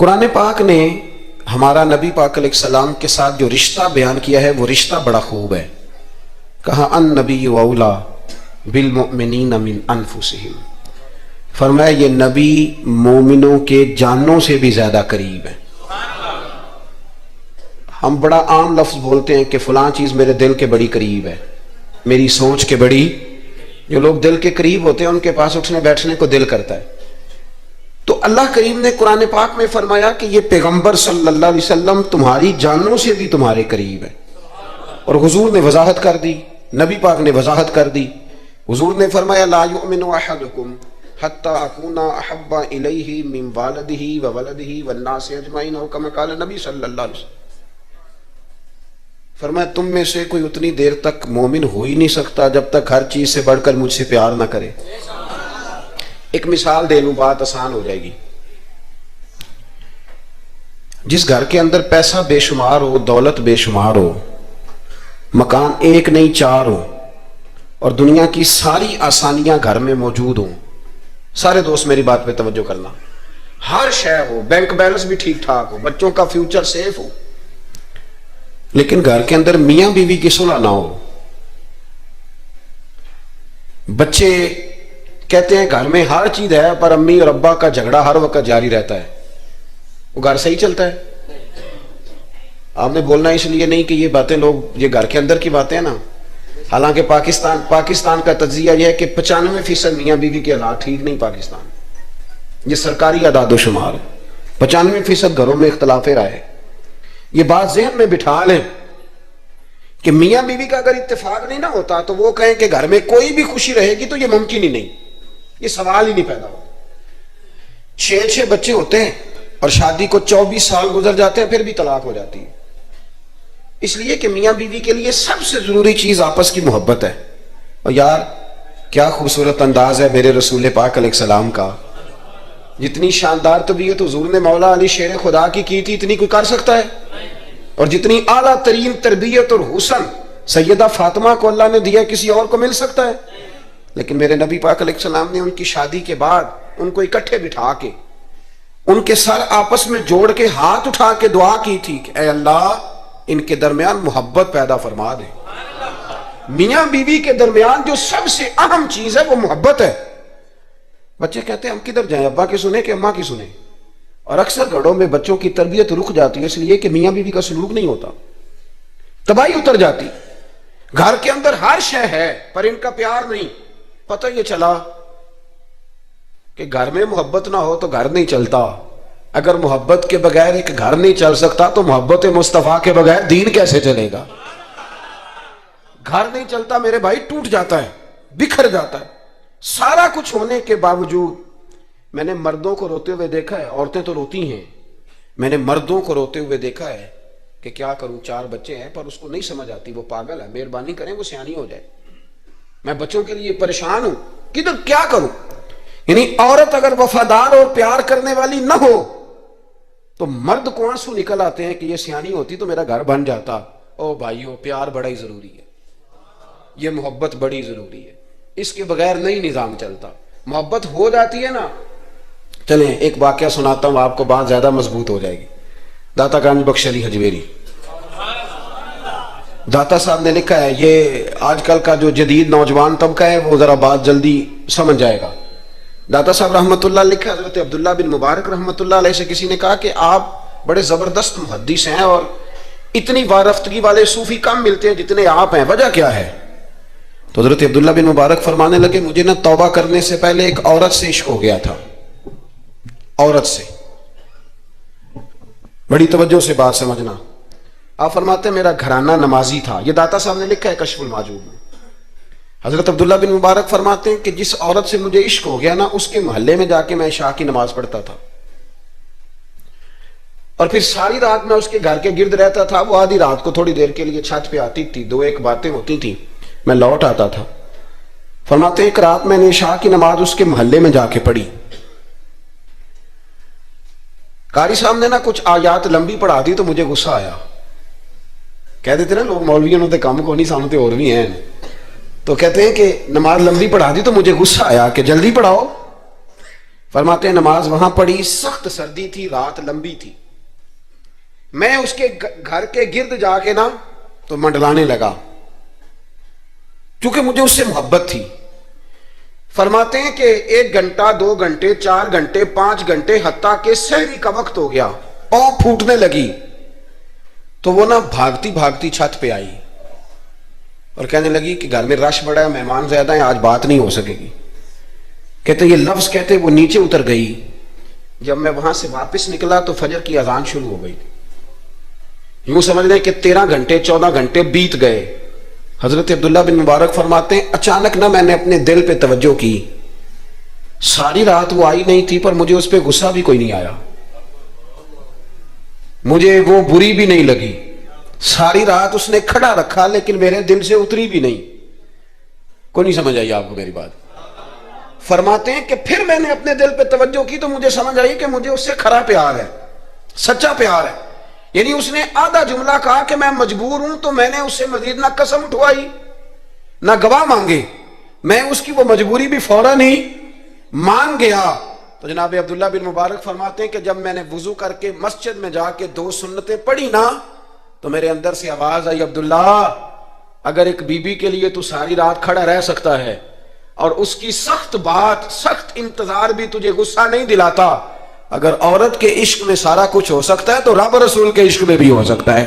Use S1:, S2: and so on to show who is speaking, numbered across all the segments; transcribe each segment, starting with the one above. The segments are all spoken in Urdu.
S1: قرآن پاک نے ہمارا نبی پاک علیہ السلام کے ساتھ جو رشتہ بیان کیا ہے وہ رشتہ بڑا خوب ہے. کہا ان نبی اولا بالمؤمنین من انفسہم، فرمایا یہ نبی مومنوں کے جانوں سے بھی زیادہ قریب ہے. ہم بڑا عام لفظ بولتے ہیں کہ فلاں چیز میرے دل کے بڑی قریب ہے، میری سوچ کے بڑی. جو لوگ دل کے قریب ہوتے ہیں ان کے پاس اٹھنے بیٹھنے کو دل کرتا ہے. تو اللہ کریم نے قرآن پاک میں فرمایا کہ یہ پیغمبر صلی اللہ علیہ وسلم تمہاری جانوں سے بھی تمہارے قریب ہے. اور حضور نے وضاحت کر دی، نبی پاک نے وضاحت کر دی. حضور نے فرمایا لا یؤمن احدکم حتی اکون احب الیہ من والدہ وولدہ والناس اجمعین، او کما قال نبی صلی اللہ علیہ وسلم. فرمایا تم میں سے کوئی اتنی دیر تک مومن ہو ہی نہیں سکتا جب تک ہر چیز سے بڑھ کر مجھ سے پیار نہ کرے. ایک مثال دے لوں، بات آسان ہو جائے گی. جس گھر کے اندر پیسہ بے شمار ہو، دولت بے شمار ہو، مکان ایک نہیں چار ہو، اور دنیا کی ساری آسانیاں گھر میں موجود ہوں، سارے دوست میری بات پہ توجہ کرنا، ہر شے ہو، بینک بیلنس بھی ٹھیک ٹھاک ہو، بچوں کا فیوچر سیف ہو، لیکن گھر کے اندر میاں بیوی کی صلح نہ ہو. بچے کہتے ہیں گھر میں ہر چیز ہے پر امی اور ابا کا جھگڑا ہر وقت جاری رہتا ہے، وہ گھر صحیح چلتا ہے؟ آپ نے بولنا اس لیے نہیں کہ یہ باتیں لوگ، یہ گھر کے اندر کی باتیں ہیں نا. حالانکہ پاکستان کا تجزیہ یہ ہے کہ 95% میاں بیوی کے حالات ٹھیک نہیں. پاکستان یہ سرکاری اعداد و شمار ہے، 95% گھروں میں اختلاف رائے. یہ بات ذہن میں بٹھا لیں کہ میاں بیوی کا اگر اتفاق نہیں نہ ہوتا تو وہ کہیں کہ گھر میں کوئی بھی خوشی رہے گی تو یہ ممکن ہی نہیں، یہ سوال ہی نہیں پیدا ہوتا. 6 بچے ہوتے ہیں اور شادی کو 24 سال گزر جاتے ہیں پھر بھی طلاق ہو جاتی ہے. اس لیے کہ میاں بیوی کے لیے سب سے ضروری چیز آپس کی محبت ہے. اور یار کیا خوبصورت انداز ہے میرے رسول پاک علیہ السلام کا. جتنی شاندار طبیعت حضور نے مولا علی شیر خدا کی تھی اتنی کوئی کر سکتا ہے؟ اور جتنی اعلیٰ ترین تربیت اور حسن سیدہ فاطمہ کو اللہ نے دیا کسی اور کو مل سکتا ہے؟ لیکن میرے نبی پاک علیہ السلام نے ان کی شادی کے بعد ان کو اکٹھے بٹھا کے ان کے سر آپس میں جوڑ کے ہاتھ اٹھا کے دعا کی تھی کہ اے اللہ ان کے درمیان محبت پیدا فرما دے. میاں بیوی کے درمیان جو سب سے اہم چیز ہے وہ محبت ہے. بچے کہتے ہیں ہم کدھر جائیں، ابا کی سنیں کہ اماں کی سنیں؟ اور اکثر گھروں میں بچوں کی تربیت رک جاتی ہے اس لیے کہ میاں بیوی کا سلوک نہیں ہوتا، تباہی اتر جاتی. گھر کے اندر ہر شے ہے پر ان کا پیار نہیں. پتہ یہ چلا کہ گھر میں محبت نہ ہو تو گھر نہیں چلتا. اگر محبت کے بغیر ایک گھر نہیں چل سکتا تو محبت مصطفیٰ کے بغیر دین کیسے چلے گا؟ گھر نہیں چلتا میرے بھائی، ٹوٹ جاتا ہے، بکھر جاتا ہے. سارا کچھ ہونے کے باوجود میں نے مردوں کو روتے ہوئے دیکھا ہے، عورتیں تو روتی ہیں، میں نے مردوں کو روتے ہوئے دیکھا ہے کہ کیا کروں 4 بچے ہیں پر اس کو نہیں سمجھ آتی، وہ پاگل ہے، مہربانی کریں وہ سیانی ہو جائے. میں بچوں کے لیے پریشان ہوں، کدھر کیا کروں. یعنی عورت اگر وفادار اور پیار کرنے والی نہ ہو تو مرد کو آنسو نکل آتے ہیں کہ یہ سیانی ہوتی تو میرا گھر بن جاتا. او بھائیو پیار بڑا ہی ضروری ہے، یہ محبت بڑی ضروری ہے، اس کے بغیر نہیں نظام چلتا. محبت ہو جاتی ہے نا. چلیں ایک واقعہ سناتا ہوں آپ کو، بات زیادہ مضبوط ہو جائے گی. داتا گنج بخش علی حجویری داتا صاحب نے لکھا ہے، یہ آج کل کا جو جدید نوجوان طبقہ ہے وہ ذرا بات جلدی سمجھ جائے گا. داتا صاحب رحمۃ اللہ لکھا، حضرت عبداللہ بن مبارک رحمۃ اللہ علیہ سے کسی نے کہا کہ آپ بڑے زبردست محدث ہیں اور اتنی وارفتگی والے صوفی کم ملتے ہیں جتنے آپ ہیں، وجہ کیا ہے؟ تو حضرت عبداللہ بن مبارک فرمانے لگے مجھے نہ توبہ کرنے سے پہلے ایک عورت سے عشق ہو گیا تھا. عورت سے، بڑی توجہ سے بات سمجھنا. آپ فرماتے ہیں میرا گھرانہ نمازی تھا. یہ داتا صاحب نے لکھا ہے کشف المعجوب میں. حضرت عبداللہ بن مبارک فرماتے ہیں کہ جس عورت سے مجھے عشق ہو گیا نا اس کے محلے میں جا کے میں عشاء کی نماز پڑھتا تھا اور پھر ساری رات میں اس کے گھر کے گرد رہتا تھا. وہ آدھی رات کو تھوڑی دیر کے لیے چھت پہ آتی تھی، 2-1 باتیں ہوتی تھیں، میں لوٹ آتا تھا. فرماتے ہیں ایک رات میں نے عشاء کی نماز اس کے محلے میں جا کے پڑھی. قاری صاحب نے نا کچھ آیات لمبی پڑھا دی تو مجھے غصہ آیا. کہہ دیتے نا لوگ مولویوں نے کام کو نہیں سامتے اور بھی ہیں، تو کہتے ہیں کہ نماز لمبی پڑھا دی تو مجھے غصہ آیا کہ جلدی پڑھاؤ. فرماتے ہیں نماز وہاں پڑھی، سخت سردی تھی، رات لمبی تھی، میں اس کے گھر کے گرد جا کے نا تو منڈلانے لگا، کیونکہ مجھے اس سے محبت تھی۔ فرماتے ہیں کہ 1 گھنٹہ 2 گھنٹے 4 گھنٹے 5 گھنٹے حتیٰ کہ سحری کا وقت ہو گیا، پاؤں پھوٹنے لگی، تو وہ نا بھاگتی بھاگتی چھت پہ آئی اور کہنے لگی کہ گھر میں رش بڑا ہے، مہمان زیادہ ہیں، آج بات نہیں ہو سکے گی۔ کہتے یہ لفظ کہتے وہ نیچے اتر گئی۔ جب میں وہاں سے واپس نکلا تو فجر کی اذان شروع ہو گئی، یوں سمجھ لیں کہ 13 گھنٹے 14 گھنٹے بیت گئے۔ حضرت عبداللہ بن مبارک فرماتے ہیں اچانک نہ میں نے اپنے دل پہ توجہ کی، ساری رات وہ آئی نہیں تھی پر مجھے اس پہ غصہ بھی کوئی نہیں آیا، مجھے وہ بری بھی نہیں لگی، ساری رات اس نے کھڑا رکھا لیکن میرے دل سے اتری بھی نہیں۔ کوئی نہیں سمجھ آئی آپ کو میری بات؟ فرماتے ہیں کہ پھر میں نے اپنے دل پہ توجہ کی تو مجھے سمجھ آئی کہ مجھے اس سے کھرا پیار ہے، سچا پیار ہے۔ یعنی اس نے آدھا جملہ کہا کہ میں مجبور ہوں، تو میں نے اس سے مزید نہ قسم اٹھوائی نہ گواہ مانگے، میں اس کی وہ مجبوری بھی فوراً ہی مان گیا۔ تو جناب عبداللہ بن مبارک فرماتے ہیں کہ جب میں نے وضو کر کے مسجد میں جا کے 2 سنتیں پڑھی نا تو میرے اندر سے آواز آئی، عبداللہ اگر ایک بی بی کے لیے تو ساری رات کھڑا رہ سکتا ہے اور اس کی سخت بات سخت انتظار بھی تجھے غصہ نہیں دلاتا، اگر عورت کے عشق میں سارا کچھ ہو سکتا ہے تو رب رسول کے عشق میں بھی ہو سکتا ہے۔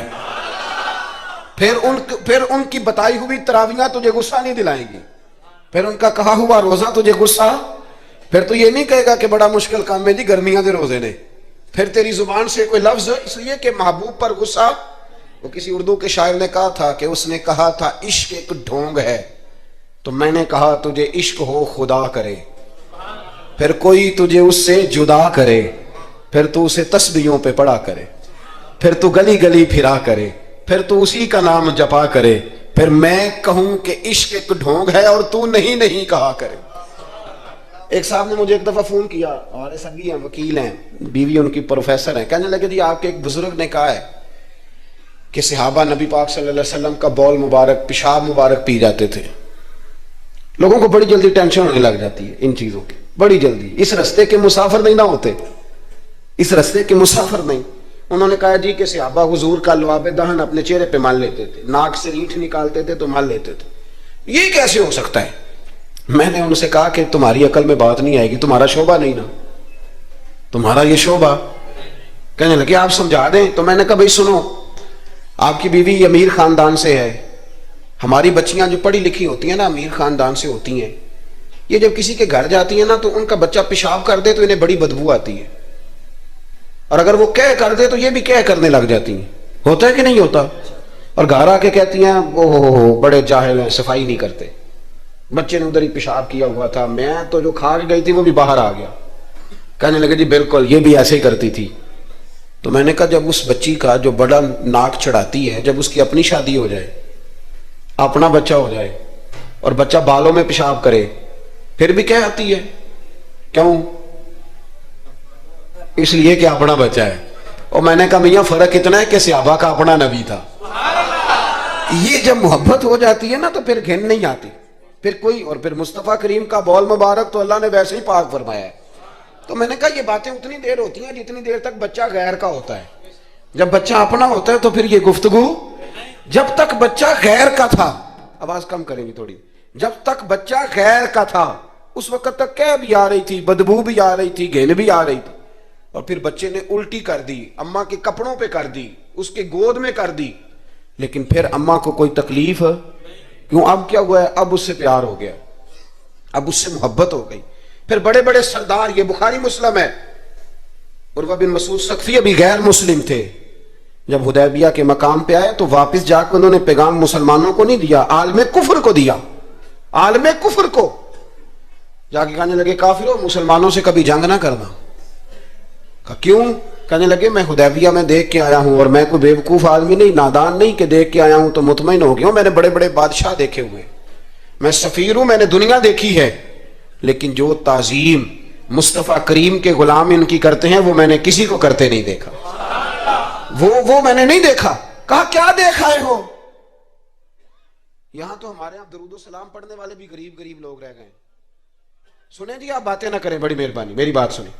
S1: پھر ان کی بتائی ہوئی تراویحاں تجھے غصہ نہیں دلائیں گی، پھر ان کا کہا ہوا روزہ تجھے غصہ، پھر تو یہ نہیں کہے گا کہ بڑا مشکل کام ہے جی گرمیاں دے روزے نے، پھر تیری زبان سے کوئی لفظ، اس لیے کہ محبوب پر غصہ۔ وہ کسی اردو کے شاعر نے کہا تھا کہ اس نے کہا تھا عشق ایک ڈھونگ ہے، تو میں نے کہا تجھے عشق ہو خدا کرے، پھر کوئی تجھے اس سے جدا کرے، پھر تو اسے تسبیحوں پہ پڑھا کرے، پھر تو گلی گلی پھرا کرے، پھر تو اسی کا نام جپا کرے، پھر میں کہوں کہ عشق ایک ڈھونگ ہے اور تو نہیں کہا کرے۔ ایک صاحب نے مجھے ایک دفعہ فون کیا، ہمارے سنگی ہیں، وکیل ہیں، بیوی ان کی پروفیسر ہیں، کہنے لگے جی آپ کے ایک بزرگ نے کہا ہے کہ صحابہ نبی پاک صلی اللہ علیہ وسلم کا بول مبارک پیشاب مبارک پی جاتے تھے۔ لوگوں کو بڑی جلدی ٹینشن ہونے لگ جاتی ہے ان چیزوں کی، بڑی جلدی، اس رستے کے مسافر نہیں نہ ہوتے، اس رستے کے مسافر نہیں۔ انہوں نے کہا جی کہ صحابہ حضور کا لعاب دہن اپنے چہرے پہ مال لیتے تھے، ناک سے ریٹھ نکالتے تھے تو مال لیتے تھے، یہ کیسے ہو سکتا ہے؟ میں نے ان سے کہا کہ تمہاری عقل میں بات نہیں آئے گی، تمہارا شعبہ نہیں نا، تمہارا یہ شعبہ۔ کہنے لگے آپ سمجھا دیں، تو میں نے کہا بھائی سنو، آپ کی بیوی امیر خاندان سے ہے، ہماری بچیاں جو پڑھی لکھی ہوتی ہیں نا امیر خاندان سے ہوتی ہیں، یہ جب کسی کے گھر جاتی ہیں نا تو ان کا بچہ پیشاب کر دے تو انہیں بڑی بدبو آتی ہے، اور اگر وہ کہہ کر دے تو یہ بھی کہہ کرنے لگ جاتی ہیں، ہوتا ہے کہ نہیں ہوتا؟ اور گھر آ کے کہتی ہیں وہ بڑے جاہل ہیں، صفائی نہیں کرتے، بچے نے ادھر ہی پیشاب کیا ہوا تھا، میں تو جو کھا کے گئی تھی وہ بھی باہر آ گیا۔ کہنے لگے جی بالکل یہ بھی ایسے ہی کرتی تھی۔ تو میں نے کہا جب اس بچی کا جو بڑا ناک چڑھاتی ہے، جب اس کی اپنی شادی ہو جائے، اپنا بچہ ہو جائے اور بچہ بالوں میں پیشاب کرے پھر بھی کیا آتی ہے؟ کیوں؟ اس لیے کہ اپنا بچہ ہے۔ اور میں نے کہا میاں فرق اتنا ہے کہ صحابہ کا اپنا نبی تھا۔ یہ جب محبت ہو جاتی ہے نا تو پھر گھن نہیں آتی، پھر کوئی، اور پھر مصطفیٰ کریم کا بول مبارک تو اللہ نے ویسے ہی پاک فرمایا ہے۔ تو میں نے کہا یہ باتیں اتنی دیر ہوتی ہیں جتنی دیر تک بچہ غیر کا ہوتا ہے، جب بچہ اپنا ہوتا ہے تو پھر یہ گفتگو، جب تک بچہ غیر کا تھا، آواز کم کریں گی تھوڑی، جب تک بچہ غیر کا تھا اس وقت تک کہہ بھی آ رہی تھی، بدبو بھی آ رہی تھی، گھن بھی آ رہی تھی، اور پھر بچے نے الٹی کر دی، اماں کے کپڑوں پہ کر دی، اس کے گود میں کر دی، لیکن پھر اماں کو کوئی تکلیف، کیوں؟ اب کیا ہوا ہے؟ اب اس سے پیار ہو گیا، اب اس سے محبت ہو گئی۔ پھر بڑے بڑے سردار، یہ بخاری مسلم ہے، عروہ بن مسعود ثقفی ابھی غیر مسلم تھے، جب حدیبیہ کے مقام پہ آئے تو واپس جا کے انہوں نے پیغام مسلمانوں کو نہیں دیا، عالم کفر کو دیا، عالم کفر کو جا کے کہنے لگے کافروں مسلمانوں سے کبھی جنگ نہ کرنا۔ کہا کیوں؟ کہنے لگے میں حدیبیہ میں دیکھ کے آیا ہوں، اور میں کوئی بیوقوف آدمی نہیں، نادان نہیں کہ دیکھ کے آیا ہوں تو مطمئن ہو گیا ہوں، میں نے بڑے بڑے بادشاہ دیکھے ہوئے، میں سفیر ہوں، میں نے دنیا دیکھی ہے، لیکن جو تعظیم مصطفیٰ کریم کے غلام ان کی کرتے ہیں وہ میں نے کسی کو کرتے نہیں دیکھا، وہ میں نے نہیں دیکھا۔ کہا کیا دیکھ آئے ہو؟ یہاں تو ہمارے یہاں درود و سلام پڑھنے والے بھی غریب لوگ رہ گئے، سنیں جی، آپ باتیں نہ کریں، بڑی مہربانی میری بات سنیں.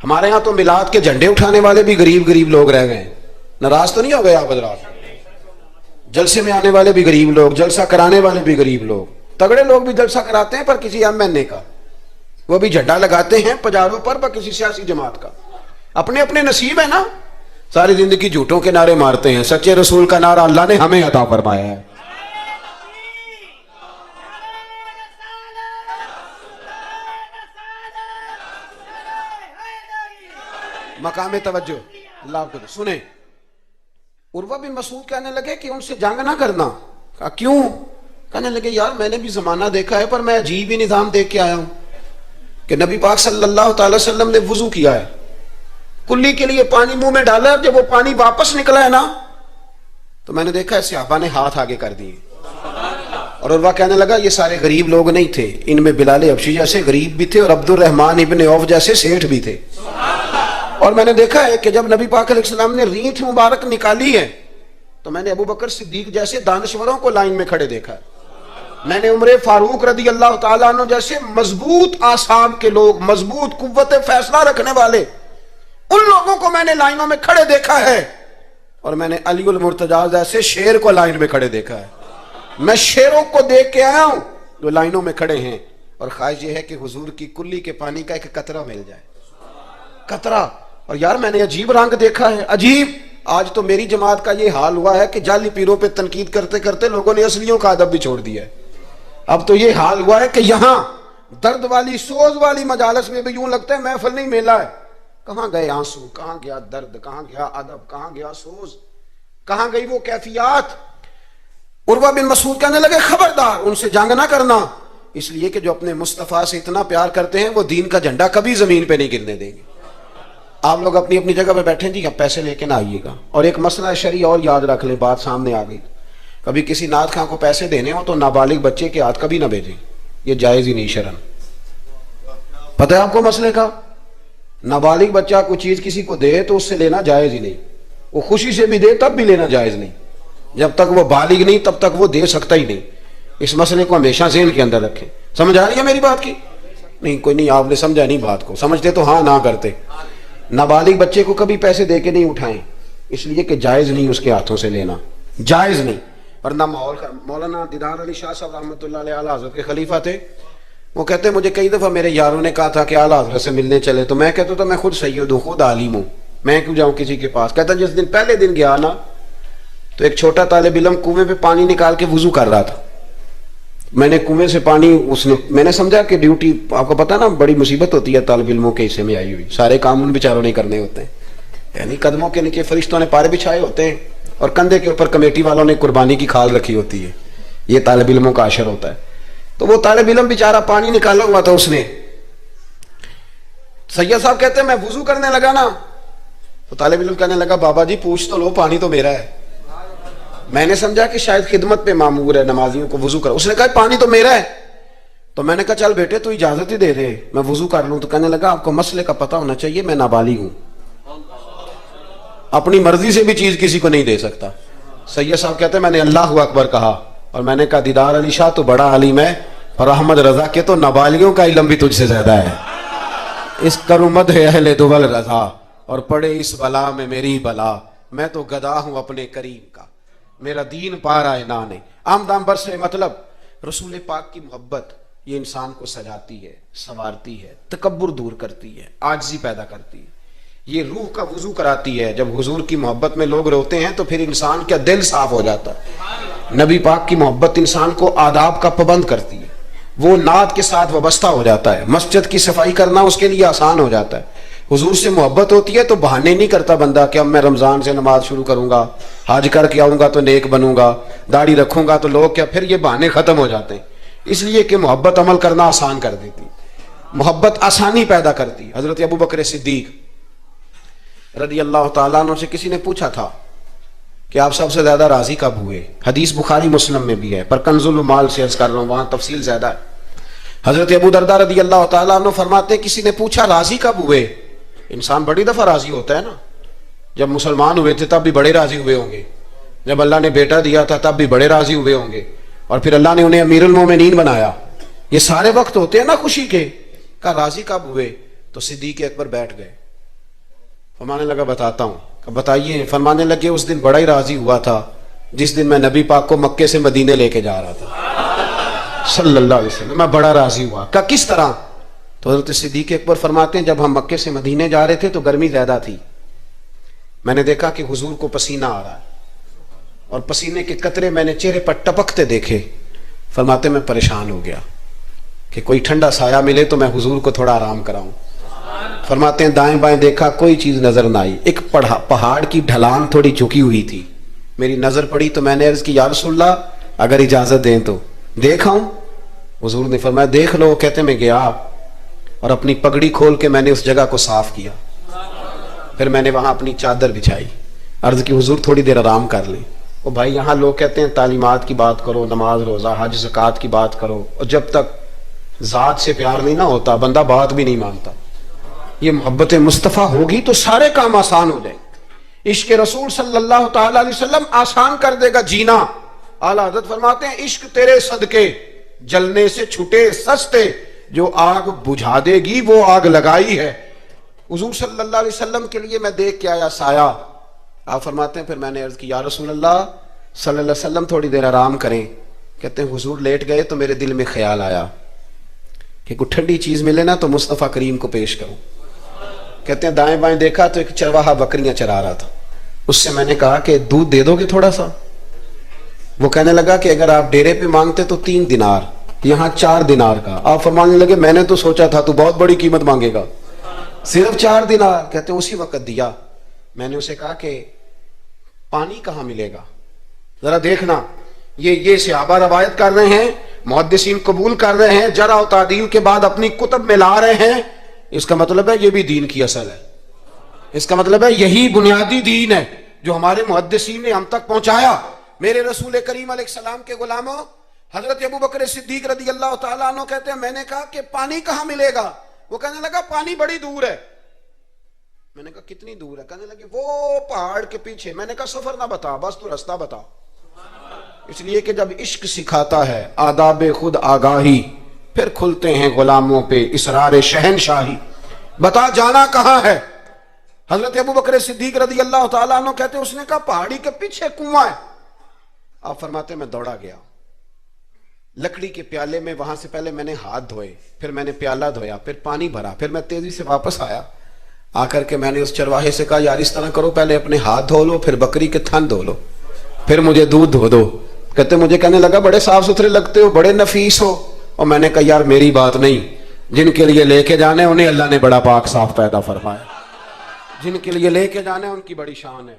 S1: ہمارے ہاں تو میلاد کے جھنڈے اٹھانے والے بھی غریب غریب لوگ رہ گئے ہیں. ناراض تو نہیں ہو گئے آپ حضرات؟ جلسے میں آنے والے بھی غریب لوگ، جلسہ کرانے والے بھی غریب لوگ. تگڑے لوگ بھی جلسہ کراتے ہیں پر کسی MNA کا، وہ بھی جھنڈا لگاتے ہیں پجاروں پر کسی سیاسی جماعت کا. اپنے اپنے نصیب ہے نا. ساری زندگی جھوٹوں کے نعرے مارتے ہیں، سچے رسول کا نعرہ اللہ نے ہمیں عطا فرمایا ہے. مقام توجہ اللہ آپ کو دے. سنیں، عروہ بن مسعود کہنے لگے کہ ان سے جنگ نہ کرنا. کہا کیوں؟ کہنے لگے یار میں نے بھی زمانہ دیکھا ہے پر میں عجیب ہی نظام دیکھ کے آیا ہوں کہ نبی پاک صلی اللہ تعالی وسلم نے وضو کیا ہے، کلی کے لیے پانی منہ میں ڈالا ہے، جب وہ پانی واپس نکلا ہے نا تو میں نے دیکھا ہے صحابہ نے ہاتھ آگے کر دیے. اور عروہ کہنے لگا یہ سارے غریب لوگ نہیں تھے، ان میں بلال حبشی جیسے غریب بھی تھے اور عبد الرحمن ابن عوف جیسے سیٹھ بھی تھے. اور میں نے دیکھا ہے کہ جب نبی پاک علیہ السلام نے رینٹ مبارک نکالی ہے تو میں نے ابو بکر صدیق جیسے دانشوروں کو لائن میں کھڑے دیکھا ہے. میں نے عمر فاروق رضی اللہ تعالیٰ عنہ جیسے مضبوط اعصاب کے لوگ، مضبوط قوت فیصلہ رکھنے والے، ان لوگوں کو میں نے لائنوں میں کھڑے دیکھا ہے. اور میں نے علی المرتضیٰ جیسے شیر کو لائن میں کھڑے دیکھا ہے. میں شیروں کو دیکھ کے آیا ہوں جو لائنوں میں کھڑے ہیں. اور خواہش یہ ہے کہ حضور کی کلی کے پانی کا ایک قطرہ مل جائے، قطرہ. اور یار میں نے عجیب رنگ دیکھا ہے، عجیب. آج تو میری جماعت کا یہ حال ہوا ہے کہ جعلی پیروں پہ تنقید کرتے کرتے لوگوں نے اصلیوں کا ادب بھی چھوڑ دیا ہے. اب تو یہ حال ہوا ہے کہ یہاں درد والی سوز والی مجالس میں بھی یوں لگتا ہے محفل نہیں میلا ہے. کہاں گئے آنسو، کہاں گیا درد، کہاں گیا ادب، کہاں گیا سوز، کہاں گئی وہ کیفیات. عروہ بن مسعود کہنے لگے خبردار ان سے جنگ نہ کرنا، اس لیے کہ جو اپنے مصطفیٰ سے اتنا پیار کرتے ہیں وہ دین کا جھنڈا کبھی زمین پہ نہیں گرنے دیں گے. آپ لوگ اپنی اپنی جگہ پہ بیٹھیں جی، آپ پیسے لے کے نہ آئیے گا. اور ایک مسئلہ شرعی اور یاد رکھ لیں، بات سامنے آ گئی، کبھی کسی نعت خواں کو پیسے دینے ہو تو نابالغ بچے کے ہاتھ کبھی نہ بھیجیں، یہ جائز ہی نہیں شرعن. پتہ ہے آپ کو مسئلے کا؟ نابالغ بچہ کوئی چیز کسی کو دے تو اس سے لینا جائز ہی نہیں. وہ خوشی سے بھی دے تب بھی لینا جائز نہیں. جب تک وہ بالغ نہیں تب تک وہ دے سکتا ہی نہیں. اس مسئلے کو ہمیشہ ذہن کے اندر رکھیں. سمجھ آ رہی ہے میری بات کی؟ نہیں کوئی نہیں، آپ نے سمجھا نہیں بات کو. سمجھتے تو ہاں نہ کرتے. نابالغ بچے کو کبھی پیسے دے کے نہیں اٹھائیں، اس لیے کہ جائز نہیں اس کے ہاتھوں سے لینا، جائز نہیں. ورنہ مولانا دیدار علی شاہ صاحب رحمۃ اللہ علیہ اعلیٰ حضرت کے خلیفہ تھے. وہ کہتے ہیں مجھے کئی دفعہ میرے یاروں نے کہا تھا کہ اعلیٰ حضرت سے ملنے چلے، تو میں کہتا تھا میں خود سید ہوں، خود عالم ہوں، میں کیوں جاؤں کسی کے پاس. کہتا جس دن پہلے دن گیا نا تو ایک چھوٹا طالب علم کنویں پہ پانی نکال کے وضو کر رہا تھا. میں نے کنویں سے پانی میں نے سمجھا کہ ڈیوٹی، آپ کو پتا نا بڑی مصیبت ہوتی ہے طالب علموں کے حصے میں آئی ہوئی، سارے کام ان بیچاروں نے کرنے ہوتے ہیں. یعنی قدموں کے نیچے فرشتوں نے پارے بچھائے ہوتے ہیں اور کندھے کے اوپر کمیٹی والوں نے قربانی کی کھال رکھی ہوتی ہے. یہ طالب علموں کا عشر ہوتا ہے. تو وہ طالب علم بیچارہ پانی نکالا ہوا تھا اس نے. سید صاحب کہتے ہیں میں وضو کرنے لگا نا تو طالب علم کہنے لگا بابا جی پوچھ تو لو، پانی تو میرا ہے. میں نے سمجھا کہ شاید خدمت پہ معمور ہے، نمازیوں کو وضو کرو. اس نے کہا پانی تو میرا ہے. تو میں نے کہا چل بیٹے تو اجازت ہی دے دے میں وضو کر لوں. تو کہنے لگا آپ کو مسئلے کا پتہ ہونا چاہیے، میں نابالغ ہوں، اپنی مرضی سے بھی چیز کسی کو نہیں دے سکتا. سید صاحب کہتے ہیں میں نے اللہ اکبر کہا اور میں نے کہا دیدار علی شاہ تو بڑا عالم ہے اور احمد رضا کے تو نابالغوں کا علم بھی تجھ سے زیادہ ہے. اس کرمد ہے اہل دول رضا اور پڑے اس بلا میں میری بلا، میں تو گدا ہوں اپنے کریم کا، میرا دین پارا ہے نانے. آمدام بر سے مطلب رسول پاک کی محبت یہ انسان کو سجاتی ہے، سنوارتی ہے، تکبر دور کرتی ہے، عاجزی پیدا کرتی ہے. یہ روح کا وضو کراتی ہے. جب حضور کی محبت میں لوگ روتے ہیں تو پھر انسان کا دل صاف ہو جاتا ہے. نبی پاک کی محبت انسان کو آداب کا پابند کرتی ہے، وہ نعت کے ساتھ وابستہ ہو جاتا ہے. مسجد کی صفائی کرنا اس کے لیے آسان ہو جاتا ہے. حضور سے محبت ہوتی ہے تو بہانے نہیں کرتا بندہ کہ اب میں رمضان سے نماز شروع کروں گا، حج کر کے آؤں گا تو نیک بنوں گا، داڑھی رکھوں گا تو لوگ کیا، پھر یہ بہانے ختم ہو جاتے ہیں. اس لیے کہ محبت عمل کرنا آسان کر دیتی، محبت آسانی پیدا کرتی. حضرت ابو بکر صدیق رضی اللہ تعالیٰ عنہ سے کسی نے پوچھا تھا کہ آپ سب سے زیادہ راضی کب ہوئے؟ حدیث بخاری مسلم میں بھی ہے پر کنز المال سے عرض کر رہا ہوں، وہاں تفصیل زیادہ ہے. حضرت ابو درداء رضی اللہ تعالیٰ عنہ فرماتے ہیں کسی نے پوچھا راضی کب ہوئے؟ انسان بڑی دفعہ راضی ہوتا ہے نا. جب مسلمان ہوئے تھے تب بھی بڑے راضی ہوئے ہوں گے، جب اللہ نے بیٹا دیا تھا تب بھی بڑے راضی ہوئے ہوں گے، اور پھر اللہ نے انہیں امیر المومنین بنایا. یہ سارے وقت ہوتے ہیں نا خوشی کے. کہا راضی کب ہوئے؟ تو صدیق اکبر بیٹھ گئے. فرمانے لگا بتاتا ہوں. کہ بتائیے. فرمانے لگے اس دن بڑا ہی راضی ہوا تھا جس دن میں نبی پاک کو مکے سے مدینے لے کے جا رہا تھا صلی اللہ علیہ وسلم. میں بڑا راضی ہوا. کہا کس طرح؟ تو حضرت صدیق اکبر فرماتے ہیں جب ہم مکے سے مدینے جا رہے تھے تو گرمی زیادہ تھی. میں نے دیکھا کہ حضور کو پسینہ آ رہا ہے اور پسینے کے قطرے میں نے چہرے پر ٹپکتے دیکھے. فرماتے میں پریشان ہو گیا کہ کوئی ٹھنڈا سایہ ملے تو میں حضور کو تھوڑا آرام کراؤں. فرماتے ہیں دائیں بائیں دیکھا کوئی چیز نظر نہ آئی. ایک پہاڑ کی ڈھلان تھوڑی جھکی ہوئی تھی. میری نظر پڑی تو میں نے عرض کی یا رسول اللہ اگر اجازت دیں تو دیکھاؤں. حضور نے فرمایا دیکھ لو. کہتے میں گیا اور اپنی پگڑی کھول کے میں نے اس جگہ کو صاف کیا. پھر میں نے وہاں اپنی چادر بچھائی. عرض کی حضور تھوڑی دیر آرام کر لیں. اور بھائی یہاں لوگ کہتے ہیں تعلیمات کی بات کرو, نماز روزہ حج زکوٰۃ کی بات کرو, اور جب تک ذات سے پیار نہیں نہ ہوتا بندہ بات بھی نہیں مانتا. یہ محبت مصطفیٰ ہوگی تو سارے کام آسان ہو جائیں. عشق رسول صلی اللہ تعالی علیہ وسلم آسان کر دے گا جینا. اعلیٰ حضرت فرماتے ہیں عشق تیرے صدقے جلنے سے چھٹے سستے, جو آگ بجھا دے گی وہ آگ لگائی ہے. حضور صلی اللہ علیہ وسلم کے لیے میں دیکھ کے آیا سایہ. آپ فرماتے ہیں پھر میں نے عرض کی یا رسول اللہ صلی اللہ علیہ وسلم تھوڑی دیر آرام کریں. کہتے ہیں حضور لیٹ گئے تو میرے دل میں خیال آیا کہ کوئی ٹھنڈی چیز ملے نا تو مصطفیٰ کریم کو پیش کروں. کہتے ہیں دائیں بائیں دیکھا تو ایک چرواہا بکریاں چرا رہا تھا. اس سے میں نے کہا کہ دودھ دے دو گے تھوڑا سا؟ وہ کہنے لگا کہ اگر آپ ڈیرے پہ مانگتے تو 3 دینار, یہاں 4 دینار کا. آپ فرمانے لگے میں نے تو سوچا تھا تو بہت بڑی قیمت مانگے گا, صرف 4 دینار. کہتے ہیں اسی وقت دیا. میں نے اسے کہا کہ پانی کہاں ملے گا؟ ذرا دیکھنا. یہ صحابہ روایت کر رہے ہیں, محدثین قبول کر رہے ہیں, جرح و تعدیل کے بعد اپنی کتب میں لا رہے ہیں. اس کا مطلب ہے یہ بھی دین کی اصل ہے. اس کا مطلب ہے یہی بنیادی دین ہے جو ہمارے محدثین نے ہم تک پہنچایا. میرے رسول کریم علیہ السلام کے غلاموں حضرت ابو بکر صدیق رضی اللہ تعالیٰ عنہ کہتے ہیں میں نے کہا کہ پانی کہاں ملے گا؟ وہ کہنے لگا پانی بڑی دور ہے. میں نے کہا کتنی دور ہے؟ کہنے لگے وہ پہاڑ کے پیچھے. میں نے کہا سفر نہ بتا, بس تو رستہ بتا. اس لیے کہ جب عشق سکھاتا ہے آداب خود آگاہی, پھر کھلتے ہیں غلاموں پہ اسرار شہنشاہی. بتا جانا کہاں ہے؟ حضرت ابو بکر صدیق رضی اللہ تعالیٰ عنہ کہتے ہیں اس نے کہا پہاڑی کے پیچھے کنواں ہے. آپ فرماتے میں دوڑا گیا لکڑی کے پیالے میں. وہاں سے پہلے میں نے ہاتھ دھوئے, پھر میں نے پیالہ دھویا, پھر پانی بھرا, پھر میں تیزی سے واپس آیا. آ کر کے میں نے اس چرواہے سے کہا یار اس طرح کرو, پہلے اپنے ہاتھ دھو لو, پھر بکری کے تھن دھو لو, پھر مجھے دودھ دھو دو. کہتے مجھے کہنے لگا بڑے صاف ستھرے لگتے ہو, بڑے نفیس ہو. اور میں نے کہا یار میری بات نہیں, جن کے لیے لے کے جانے انہیں اللہ نے بڑا پاک صاف پیدا فرمایا. جن کے لیے لے کے جانے ان کی بڑی شان ہے.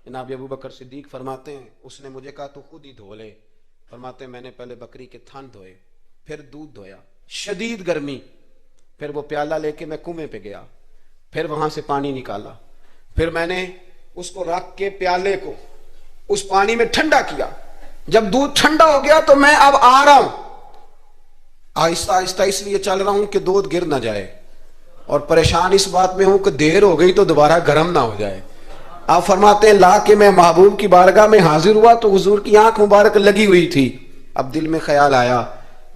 S1: جناب ابو بکر صدیق فرماتے ہیں اس نے مجھے کہا تو خود ہی دھو لے. فرماتے ہیں میں نے پہلے بکری کے تھن دھوئے, پھر دودھ دھویا, شدید گرمی, پھر وہ پیالہ لے کے میں کنویں پہ گیا, پھر وہاں سے پانی نکالا, پھر میں نے اس کو رکھ کے پیالے کو اس پانی میں ٹھنڈا کیا. جب دودھ ٹھنڈا ہو گیا تو میں اب آ رہا ہوں, آہستہ آہستہ اس لیے چل رہا ہوں کہ دودھ گر نہ جائے, اور پریشان اس بات میں ہوں کہ دیر ہو گئی تو دوبارہ گرم نہ ہو جائے. آپ فرماتے ہیں لا کے میں محبوب کی بارگاہ میں حاضر ہوا تو حضور کی آنکھ مبارک لگی ہوئی تھی. اب دل میں خیال آیا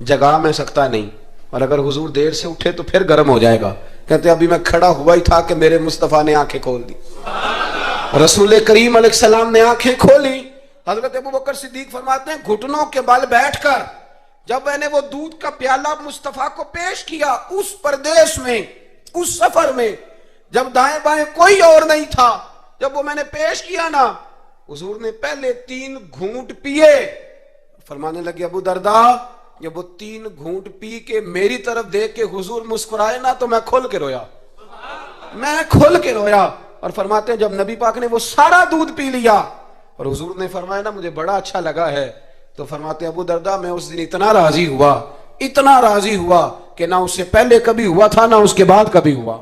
S1: جگا میں سکتا نہیں, اور اگر حضور دیر سے اٹھے تو پھر گرم ہو جائے گا. کہتے ابھی میں کھڑا ہوا ہی تھا کہ میرے مصطفیٰ نے آنکھیں کھول دی. رسول کریم علیہ السلام نے آنکھیں کھولی. حضرت ابو بکر صدیق فرماتے ہیں گھٹنوں کے بل بیٹھ کر جب میں نے وہ دودھ کا پیالہ مصطفیٰ کو پیش کیا, اس پردیس میں, اس سفر میں, جب دائیں بائیں کوئی اور نہیں تھا, جب وہ میں نے پیش کیا نا, حضور نے پہلے 3 گھونٹ پیے. فرمانے لگے ابو دردا جب وہ 3 گھونٹ پی کے میری طرف دیکھ کے حضور مسکرائے نا تو میں کھل کے رویا, میں کھل کے رویا. اور فرماتے ہیں جب نبی پاک نے وہ سارا دودھ پی لیا اور حضور نے فرمایا نا مجھے بڑا اچھا لگا ہے, تو فرماتے ہیں ابو دردا میں اس دن اتنا راضی ہوا, اتنا راضی ہوا کہ نہ اس سے پہلے کبھی ہوا تھا نہ اس کے بعد کبھی ہوا.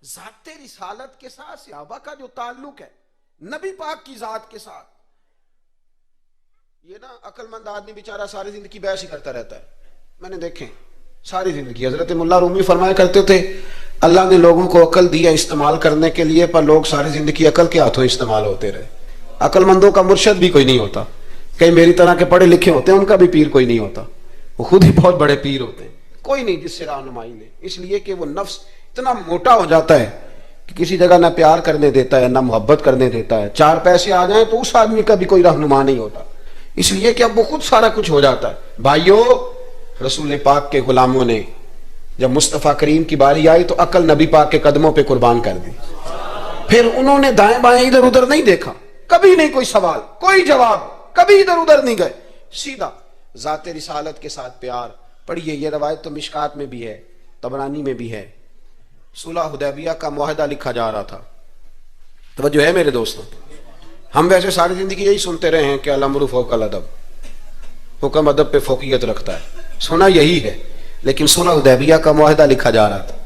S1: ذات رسالت کے ساتھ صحابہ کا جو تعلق ہے نبی پاک کی ذات کے ساتھ, یہ نا عقل مند آدمی بیچارہ ساری زندگی بحث ہی کرتا رہتا ہے. میں نے دیکھیں ساری زندگی, حضرت ملا رومی فرمایا کرتے تھے اللہ نے لوگوں کو عقل دیا استعمال کرنے کے لیے, پر لوگ ساری زندگی عقل کے ہاتھوں استعمال ہوتے رہے. عقل مندوں کا مرشد بھی کوئی نہیں ہوتا, کئی میری طرح کے پڑھے لکھے ہوتے ہیں ان کا بھی پیر کوئی نہیں ہوتا, وہ خود ہی بہت بڑے پیر ہوتے ہیں. کوئی نہیں جس سے رہنمائی لے، اس لیے کہ وہ نفس اتنا موٹا ہو جاتا ہے کہ کسی جگہ نہ پیار کرنے دیتا ہے نہ محبت کرنے دیتا ہے، 4 پیسے آ جائیں تو اس آدمی کا بھی کوئی رہنما نہیں ہوتا، اس لیے کہ اب وہ خود سارا کچھ ہو جاتا ہے۔ بھائیو، رسول پاک کے غلاموں نے جب مصطفیٰ کریم کی باری آئی تو عقل نبی پاک کے قدموں پہ قربان کر دی، پھر انہوں نے دائیں بائیں ادھر ادھر نہیں دیکھا، کبھی نہیں کوئی سوال کوئی جواب، کبھی ادھر ادھر نہیں گئے، سیدھا ذات رسالت کے ساتھ پیار۔ پڑھیے، یہ روایت تو مشکات میں بھی ہے، طبرانی میں بھی ہے، صلح حدیبیہ کا معاہدہ لکھا جا رہا تھا۔ توجہ ہے میرے دوستوں، ہم ویسے ساری زندگی یہی سنتے رہے ہیں کہ الامر فوق الادب، حکم ادب پہ فوقیت رکھتا ہے، سنا یہی ہے، لیکن صلح حدیبیہ کا معاہدہ لکھا جا رہا تھا،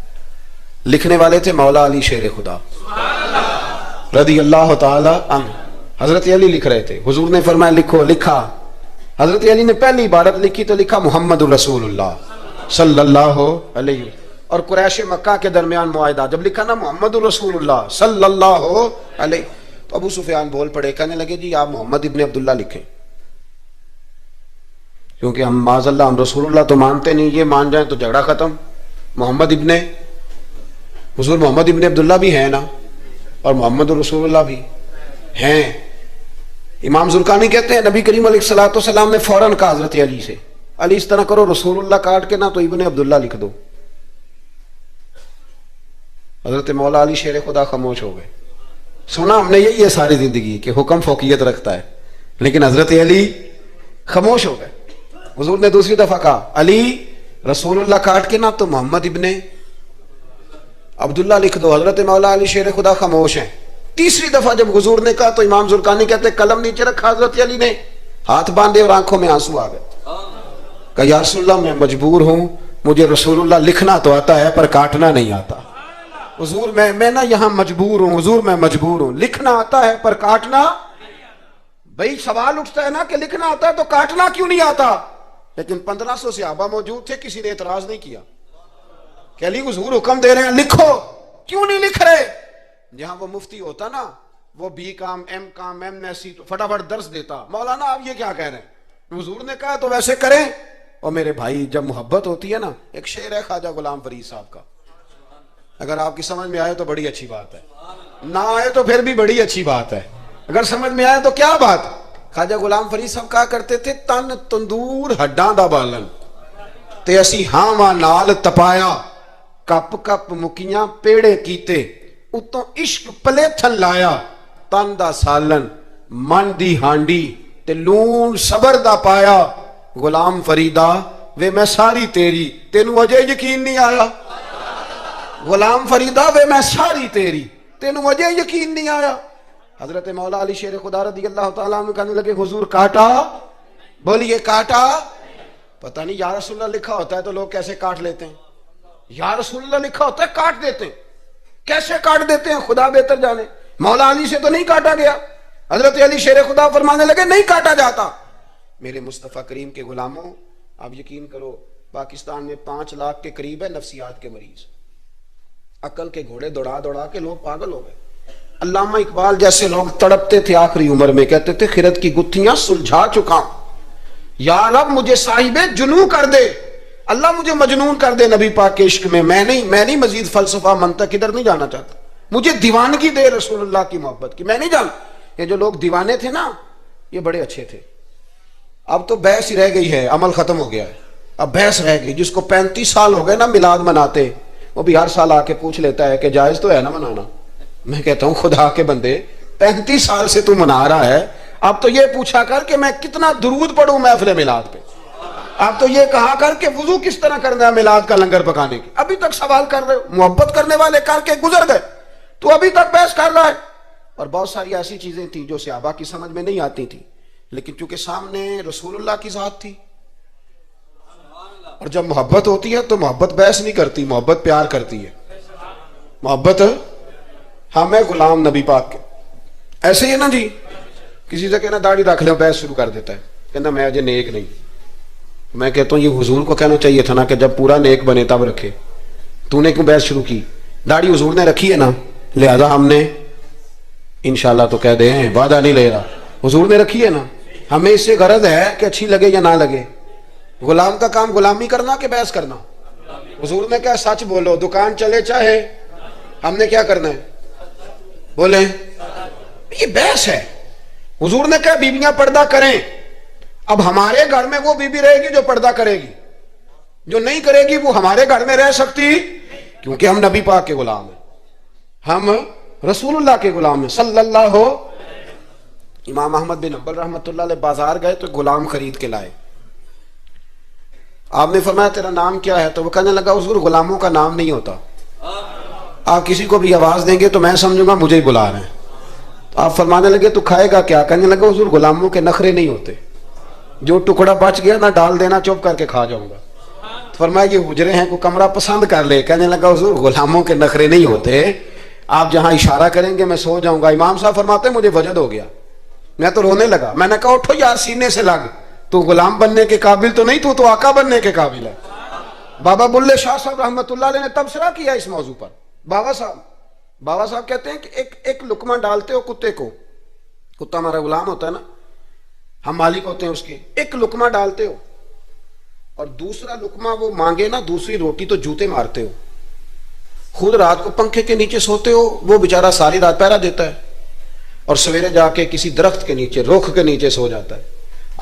S1: لکھنے والے تھے مولا علی شیر خدا رضی اللہ تعالی عنہ، حضرت علی لکھ رہے تھے، حضور نے فرمایا لکھو، لکھا، حضرت علی نے پہلی عبارت لکھی تو لکھا محمد رسول اللہ صلی اللہ علیہ وسلم، اور قریش مکہ کے درمیان معاہدہ، جب لکھا نا محمد رسول اللہ صلی اللہ علیہ، تو ابو سفیان بول پڑے، کہنے لگے جی آپ محمد ابن عبداللہ لکھیں، کیونکہ ہم معاذ اللہ ہم رسول اللہ تو مانتے نہیں، یہ مان جائیں تو جھگڑا ختم۔ محمد ابن حضور محمد ابن عبداللہ بھی ہیں نا، اور محمد رسول اللہ بھی ہیں۔ امام زرقانی کہتے ہیں نبی کریم علیہ الصلوۃ والسلام نے فوراً کہا حضرت علی سے، علی اس طرح کرو، رسول اللہ کاٹ کے نہ تو ابن عبداللہ لکھ دو۔ حضرت مولا علی شیر خدا خاموش ہو گئے۔ سنا ہم نے یہی ہے ساری زندگی کہ حکم فوقیت رکھتا ہے، لیکن حضرت علی خاموش ہو گئے۔ حضور نے دوسری دفعہ کہا علی رسول اللہ کاٹ کے نہ تو محمد ابن عبداللہ لکھ دو، حضرت مولا علی شیر خدا خاموش ہیں۔ تیسری دفعہ جب حضور نے کہا تو امام زرقانی کہتے قلم نیچے رکھا حضرت علی نے، ہاتھ باندھے اور آنکھوں میں آنسو آ گئے، کہا یا رسول اللہ میں مجبور ہوں، مجھے رسول اللہ لکھنا تو آتا ہے پر کاٹنا نہیں آتا۔ حضور میں نا یہاں مجبور ہوں، حضور میں مجبور ہوں، لکھنا آتا ہے پر کاٹنا۔ بھئی سوال اٹھتا ہے نا کہ لکھنا آتا ہے تو کاٹنا کیوں نہیں آتا؟ لیکن 1500 صحابہ موجود تھے، کسی نے اعتراض نہیں کیا کہ علی حضور حکم دے رہے ہیں لکھو، کیوں نہیں لکھ رہے؟ جہاں وہ مفتی ہوتا نا، وہ B com M com M S C تو فٹافٹ درس دیتا، مولانا آپ یہ کیا کہہ رہے ہیں، حضور نے کہا تو ویسے کریں۔ اور میرے بھائی جب محبت ہوتی ہے نا، ایک شعر ہے خواجہ غلام فرید صاحب کا، اگر آپ کی سمجھ میں آئے تو بڑی اچھی بات ہے، نہ آئے تو پھر بھی بڑی اچھی بات ہے، اگر سمجھ میں آئے تو کیا بات۔ خواجہ غلام فرید صاحب کہا کرتے تھے تن تندور ہڈاں دا بالن تے اسی ہاواں نال تپایا، کپ کپ مکیاں پیڑے کیتے اتوں عشق پلیتھن لایا، تن دا سالن من دی ہانڈی تے لون صبر دا پایا، غلام فریدا وے میں ساری تیری تینوں اجے یقین نہیں آیا، غلام فریدا وے میں ساری تیری تینوں اجے یقین نہیں آیا۔ حضرت مولا علی شیر خدا رضی اللہ تعالیٰ عنہ کہنے لگے حضور کاٹا، بولیے کاٹا؟ پتہ نہیں یا رسول اللہ لکھا ہوتا ہے تو لوگ کیسے کاٹ لیتے ہیں، یا رسول اللہ لکھا ہوتا ہے کاٹ دیتے ہیں، کیسے کاٹ دیتے ہیں خدا بہتر جانے۔ مولا علی سے تو نہیں کاٹا گیا، حضرت علی شیر خدا فرمانے لگے نہیں کاٹا جاتا۔ میرے مصطفیٰ کریم کے غلاموں، آپ یقین کرو پاکستان میں 5 لاکھ کے قریب ہے نفسیات کے مریض، عقل کے گھوڑے دوڑا دوڑا کے لوگ پاگل ہو گئے۔ علامہ اقبال جیسے لوگ تڑپتے تھے آخری عمر میں، کہتے تھے خرد کی گتھیاں سلجھا چکا ہوں، یا رب مجھے صاحب جنوں کر دے، اللہ مجھے مجنون کر دے نبی پاک کے عشق میں نہیں مزید فلسفہ منطق ادھر نہیں جانا چاہتا، مجھے دیوانگی دے رسول اللہ کی محبت کی، میں نہیں جانا۔ یہ جو لوگ دیوانے تھے نا یہ بڑے اچھے تھے، اب تو بحث ہی رہ گئی ہے، عمل ختم ہو گیا ہے، اب بحث رہ گئی۔ جس کو 35 سال ہو گئے نا میلاد مناتے، وہ بھی ہر سال آ کے پوچھ لیتا ہے کہ جائز تو ہے نا منانا۔ میں کہتا ہوں خدا کے بندے 35 سال سے تو منا رہا ہے، اب تو یہ پوچھا کر کہ میں کتنا درود پڑھوں محفل میلاد پہ، اب تو یہ کہا کر کہ وضو کس طرح کرنا ہے میلاد کا لنگر پکانے کی، ابھی تک سوال کر رہے ہو۔ محبت کرنے والے کر کے گزر گئے، تو ابھی تک بحث کر رہا ہے۔ اور بہت ساری ایسی چیزیں تھیں جو صحابہ کی سمجھ میں نہیں آتی تھی، لیکن چونکہ سامنے رسول اللہ کی ذات تھی، اور جب محبت ہوتی ہے تو محبت بحث نہیں کرتی، محبت پیار کرتی ہے، محبت ہم ہے غلام نبی پاک کے۔ ایسے ہی ہے نا جی، کسی سے کہنا داڑھی رکھ لیں بحث شروع کر دیتا ہے، کہنا میں اجے نیک نہیں۔ میں کہتا ہوں یہ حضور کو کہنا چاہیے تھا نا کہ جب پورا نیک بنے تب رکھے، تو نے کیوں بحث شروع کی؟ داڑھی حضور نے رکھی ہے نا، لہذا ہم نے انشاءاللہ تو کہہ دیں وعدہ نہیں لے رہا، حضور نے رکھی ہے نا، ہمیں اس سے غرض ہے کہ اچھی لگے یا نہ لگے۔ غلام کا کام غلامی کرنا کہ بحث کرنا؟ حضور نے کہا سچ بولو، دکان چلے چاہے، ہم نے کیا کرنا ہے؟ بولیں۔ یہ بحث ہے۔ حضور نے کہا بیویاں پردہ کریں، اب ہمارے گھر میں وہ بیوی رہے گی جو پردہ کرے گی، جو نہیں کرے گی وہ ہمارے گھر میں رہ سکتی؟ کیونکہ ہم نبی پاک کے غلام ہیں، ہم رسول اللہ کے غلام ہیں صلی اللہ ہو۔ امام احمد بن حنبل رحمۃ اللہ علیہ بازار گئے تو غلام خرید کے لائے۔ آپ نے فرمایا تیرا نام کیا ہے؟ تو وہ کہنے لگا حضور غلاموں کا نام نہیں ہوتا، آپ کسی کو بھی آواز دیں گے تو میں سمجھوں گا مجھے ہی بلا رہے ہیں۔ تو آپ فرمانے لگے تو کھائے گا کیا؟ کہنے لگا حضور غلاموں کے نخرے نہیں ہوتے، جو ٹکڑا بچ گیا نہ ڈال دینا، چپ کر کے کھا جاؤں گا۔ فرمایا یہ حجرے ہیں، کوئی کمرہ پسند کر لے۔ کہنے لگا حضور غلاموں کے نخرے نہیں ہوتے، آپ جہاں اشارہ کریں گے میں سو جاؤں گا۔ امام صاحب فرماتے ہیں مجھے وجد ہو گیا، میں تو رونے لگا۔ میں نے کہا اٹھو یار سینے سے لگ، تو غلام بننے کے قابل تو نہیں، تو آقا بننے کے قابل ہے۔ بابا بلے شاہ صاحب رحمۃ اللہ علیہ نے تبصرہ کیا اس موضوع پر۔ بابا صاحب کہتے ہیں کہ ایک لقمہ ڈالتے ہو کتے کو، کتا ہمارا غلام ہوتا ہے نا، ہم مالک ہوتے ہیں اس کے، ایک لقمہ ڈالتے ہو اور دوسرا لقمہ وہ مانگے نا، دوسری روٹی، تو جوتے مارتے ہو۔ خود رات کو پنکھے کے نیچے سوتے ہو، وہ بیچارہ ساری رات پہرا دیتا ہے اور سویرے جا کے کسی درخت کے نیچے، رخ کے نیچے سو جاتا ہے۔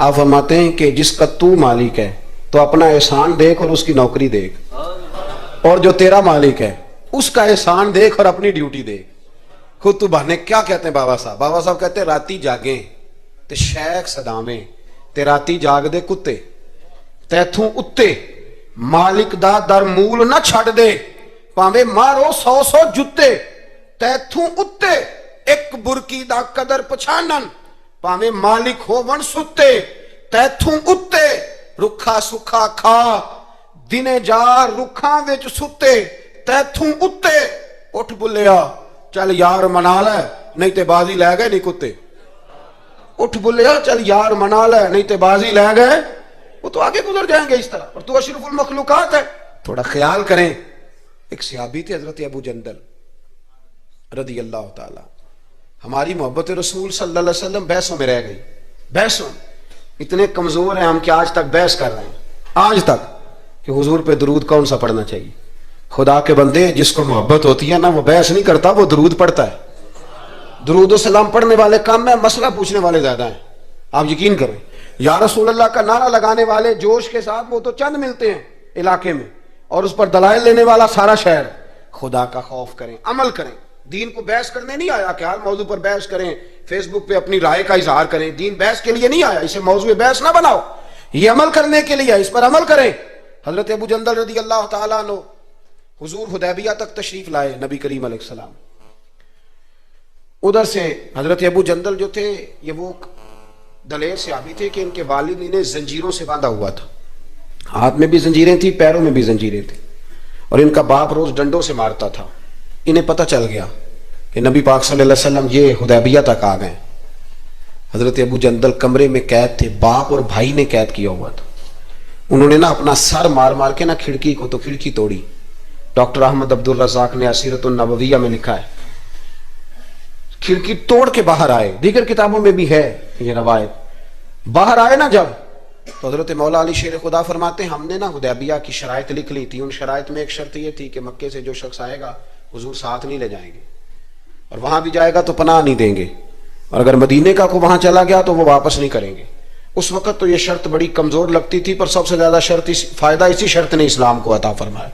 S1: آپ فرماتے ہیں کہ جس کا تو مالک ہے تو اپنا احسان دیکھ اور اس کی نوکری دیکھ، اور جو تیرا مالک ہے اس کا احسان دیکھ اور اپنی ڈیوٹی دیکھ۔ خود تو بہانے کیا کہتے ہیں بابا صاحب کہتے ہیں راتی جاگیں تے شیخ صدامیں تے راتی جاگ دے کتے، تیتھوں اتے مالک دا در مول نہ چھڑ دے، پاویں مارو 100 جتے، تیتھوں اتے ایک برکی دا قدر پچھانن، پاویں مالک ہو ون ستے، تیتھوں اتے رکھا سکھا کھا، دنے جا رکھاں وچ ستے، تیتھوں اتے اٹھ بلیا چل یار منا لے نہیں تے بازی لے گئے نہیں کتے، اٹھ بلیا چل یار منا لے نہیں تے بازی لے گئے۔ وہ تو آگے گزر جائیں گے اس طرح، اور تو اشرف المخلوقات ہے۔ تھوڑا خیال کریں، ایک صحابی تھے حضرت ابو جندل رضی اللہ تعالی، ہماری محبت رسول صلی اللہ علیہ وسلم بحثوں میں رہ گئی، بحثوں اتنے کمزور ہیں ہم کہ آج تک بحث کر رہے ہیں، آج تک کہ حضور پہ درود کون سا پڑھنا چاہیے۔ خدا کے بندے جس کو محبت ہوتی ہے نا وہ بحث نہیں کرتا، وہ درود پڑھتا ہے۔ درود و سلام پڑھنے والے کم ہیں، مسئلہ پوچھنے والے زیادہ ہیں۔ آپ یقین کریں، یا رسول اللہ کا نعرہ لگانے والے جوش کے ساتھ وہ تو چند ملتے ہیں علاقے میں، اور اس پر دلائل لینے والا سارا شہر۔ خدا کا خوف کریں، عمل کریں۔ دین کو بحث کرنے نہیں آیا کہ ہر موضوع پر بحث کریں، فیس بک پہ اپنی رائے کا اظہار کریں۔ دین بحث کے لیے نہیں آیا، اسے موضوع بحث نہ بناؤ، یہ عمل کرنے کے لیے، اس پر عمل کریں۔ حضرت ابو جندل رضی اللہ تعالیٰ عنہ حضور حدیبیہ تک تشریف لائے، نبی کریم علیہ السلام۔ ادھر سے حضرت ابو جندل جو تھے یہ وہ دلیر صحابی تھے کہ ان کے والد انہیں زنجیروں سے باندھا ہوا تھا، ہاتھ میں بھی زنجیریں تھیں، پیروں میں بھی زنجیریں تھیں، اور ان کا باپ روز ڈنڈوں سے مارتا تھا۔ انہیں پتہ چل گیا کہ نبی پاک صلی اللہ علیہ وسلم یہ حدیبیہ تک آ گئے۔ حضرت ابو جندل کمرے میں قید تھے، باپ اور بھائی نے قید کیا ہوا تھا۔ انہوں نے نا اپنا سر مار مار کے نا کھڑکی کو تو کھڑکی توڑی۔ ڈاکٹر احمد عبد الرزاق نے اسیرۃ النبویہ میں لکھا ہے کھڑکی توڑ کے باہر آئے، دیگر کتابوں میں بھی ہے یہ روایت۔ باہر آئے نا جب تو حضرت مولا علی شیر خدا فرماتے ہیں ہم نے نا حدیبیہ کی شرائط لکھ لی تھی، ان شرائط میں ایک شرط یہ تھی کہ مکے سے جو شخص آئے گا حضور ساتھ نہیں لے جائیں گے، اور وہاں بھی جائے گا تو پناہ نہیں دیں گے، اور اگر مدینے کا کوئی وہاں چلا گیا تو وہ واپس نہیں کریں گے۔ اس وقت تو یہ شرط بڑی کمزور لگتی تھی، پر سب سے زیادہ فائدہ اسی شرط نے اسلام کو عطا فرمایا،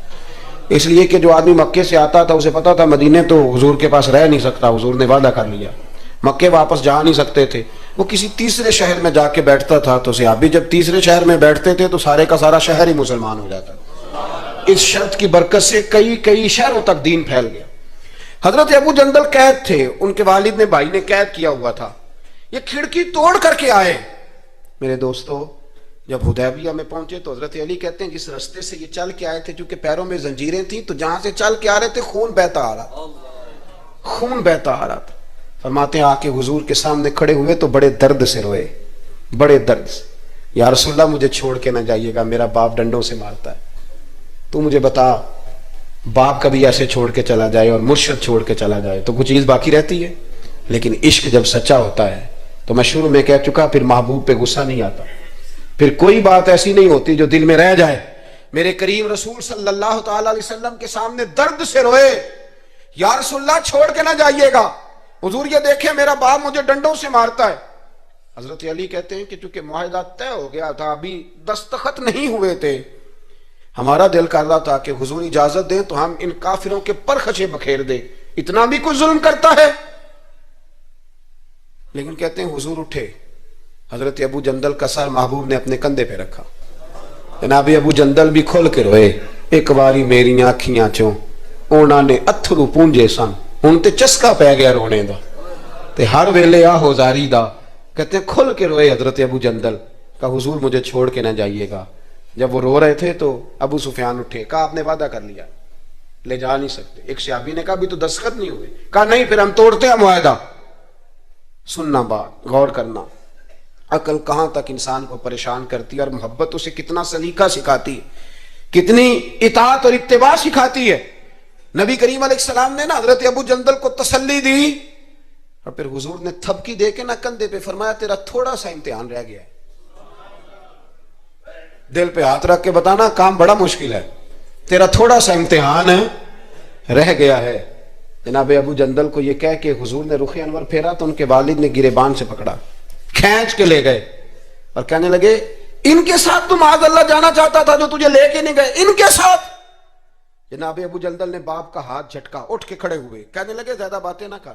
S1: اس لیے کہ جو آدمی مکے سے آتا تھا اسے پتا تھا مدینے تو حضور کے پاس رہ نہیں سکتا، حضور نے وعدہ کر لیا، مکے واپس جا نہیں سکتے تھے، وہ کسی تیسرے شہر میں جا کے بیٹھتا تھا، تو صحابی جب تیسرے شہر میں بیٹھتے تھے تو سارے کا سارا شہر ہی مسلمان ہو جاتا۔ اس شرط کی برکت سے کئی شہروں تک دین پھیل گیا۔ حضرت ابو جندل قید تھے، ان کے والد نے بھائی نے قید کیا ہوا تھا، یہ کھڑکی توڑ کر کے آئے۔ میرے دوستو جب حدیبیہ میں پہنچے تو حضرت علی کہتے ہیں جس رستے سے یہ چل کے آئے تھے، چونکہ پیروں میں زنجیریں تھیں تو جہاں سے چل کے آ رہے تھے خون بہتا آ رہا تھا۔ فرماتے ہیں آ کے حضور کے سامنے کھڑے ہوئے تو بڑے درد سے روئے، بڑے درد سے، یا رسول اللہ مجھے چھوڑ کے نہ جائیے گا، میرا باپ ڈنڈوں سے مارتا ہے، تو مجھے بتا باپ کبھی ایسے چھوڑ کے چلا جائے اور مرشد چھوڑ کے چلا جائے تو کچھ چیز باقی رہتی ہے، لیکن عشق جب سچا ہوتا ہے تو میں شروع میں کہہ چکا، پھر محبوب پہ غصہ نہیں آتا، پھر کوئی بات ایسی نہیں ہوتی جو دل میں رہ جائے، میرے کریم رسول صلی اللہ تعالی علیہ وسلم کے سامنے درد سے روئے، یا رسول اللہ چھوڑ کے نہ جائیے گا، حضور یہ دیکھیں میرا باپ مجھے ڈنڈوں سے مارتا ہے۔ حضرت علی کہتے ہیں کہ چونکہ معاہدہ طے ہو گیا تھا، ابھی دستخط نہیں ہوئے تھے، ہمارا دل کر رہا تھا کہ حضور اجازت دیں تو ہم ان کافروں کے پرخچے بکھیر دیں، اتنا بھی کوئی ظلم کرتا ہے؟ لیکن کہتے ہیں حضور اٹھے، حضرت ابو جندل کا سر محبوب نے اپنے کندھے پہ رکھا، جناب ابو جندل بھی کھل کے روئے، ایک باری میری آنکھیاں چوں انہوں نے اتھرو پونجے سن، ان تے چسکا پہ گیا رونے دا تے ہر ویلے آہو زاری دا، کہتے ہیں کھل کے روئے حضرت ابو جندل، کہا حضور مجھے چھوڑ کے نہ جائیے گا۔ جب وہ رو رہے تھے تو ابو سفیان اٹھے، کہا آپ نے وعدہ کر لیا لے جا نہیں سکتے۔ ایک صحابی نے کہا بھی تو دستخط نہیں ہوئے، کہا نہیں پھر ہم توڑتے ہیں معاہدہ۔ سننا بات، غور کرنا، عقل کہاں تک انسان کو پریشان کرتی ہے اور محبت اسے کتنا سلیقہ سکھاتی ہے، کتنی اطاعت اور اتباع سکھاتی ہے۔ نبی کریم علیہ السلام نے نا حضرت ابو جندل کو تسلی دی اور پھر حضور نے تھپکی دے کے نا کندھے پہ فرمایا تیرا تھوڑا سا امتحان رہ گیا ہے۔ دل پہ ہاتھ رکھ کے بتانا کام بڑا مشکل ہے، تیرا تھوڑا سا امتحان رہ گیا ہے۔ جناب ابو جندل کو یہ کہہ کہ حضور نے رخ انور پھیرا تو ان کے والد نے گریبان سے پکڑا، کھینچ کے لے گئے اور کہنے لگے ان کے ساتھ تو معاذ اللہ جانا چاہتا تھا جو تجھے لے کے نہیں گئے، ان کے ساتھ۔ جناب ابو جندل نے باپ کا ہاتھ جھٹکا، اٹھ کے کھڑے ہوئے، کہنے لگے زیادہ باتیں نہ کر،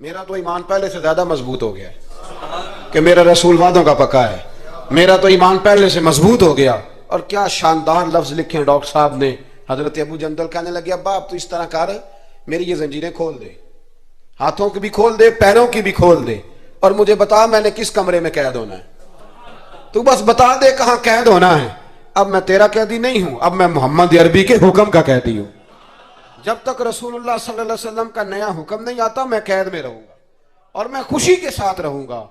S1: میرا تو ایمان پہلے سے زیادہ مضبوط ہو گیا ہے کہ میرا رسول وعدوں کا پکا ہے، میرا تو ایمان پہلے سے مضبوط ہو گیا۔ اور کیا شاندار لفظ لکھے ڈاکٹر صاحب نے۔ حضرت ابو جندل کہنے لگے ابا آپ تو اس طرح کر، میری یہ زنجیریں کھول دے، ہاتھوں کی بھی کھول دے، پیروں کی بھی کھول دے، اور مجھے بتا میں نے کس کمرے میں قید ہونا ہے، تو بس بتا دے کہاں قید ہونا ہے۔ اب میں تیرا قیدی نہیں ہوں، اب میں محمد عربی کے حکم کا قیدی ہوں۔ جب تک رسول اللہ صلی اللہ علیہ وسلم کا نیا حکم نہیں آتا میں قید میں رہوں گا اور میں خوشی کے ساتھ رہوں گا۔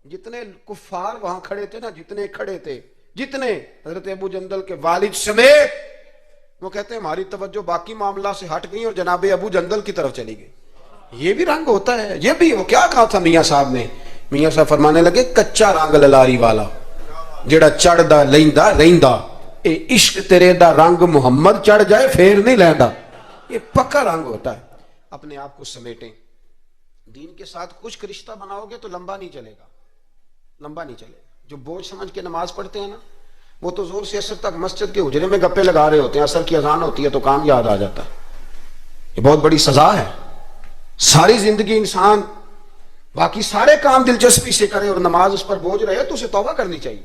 S1: جتنے کفار وہاں کھڑے تھے نا، جتنے کھڑے تھے، جتنے حضرت ابو جندل کے والد سمیت، وہ کہتے ہیں ہماری توجہ باقی معاملہ سے ہٹ گئی اور جناب ابو جندل کی طرف چلی گئی۔ یہ بھی رنگ ہوتا ہے، یہ بھی وہ کیا کہا تھا میاں صاحب نے؟ میاں صاحب فرمانے لگے کچا رنگ للاری والا جڑا چڑھدا لیندا رہندا، اے عشق تیرے دا رنگ محمد چڑھ جائے پھر نہیں لیندا، یہ پکا رنگ ہوتا ہے۔ اپنے آپ کو سمیٹیں، دین کے ساتھ خشک رشتہ بناؤ گے تو لمبا نہیں چلے گا، لمبا نہیں چلے گا۔ جو بوجھ سمجھ کے نماز پڑھتے ہیں نا، وہ تو زور سے عصر تک مسجد کے حجرے میں گپے لگا رہے ہوتے ہیں، عصر کی اذان ہوتی ہے تو کام یاد آ جاتا ہے۔ یہ بہت بڑی سزا ہے۔ ساری زندگی انسان باقی سارے کام دلچسپی سے کرے اور نماز اس پر بوجھ رہے تو اسے توبہ کرنی چاہیے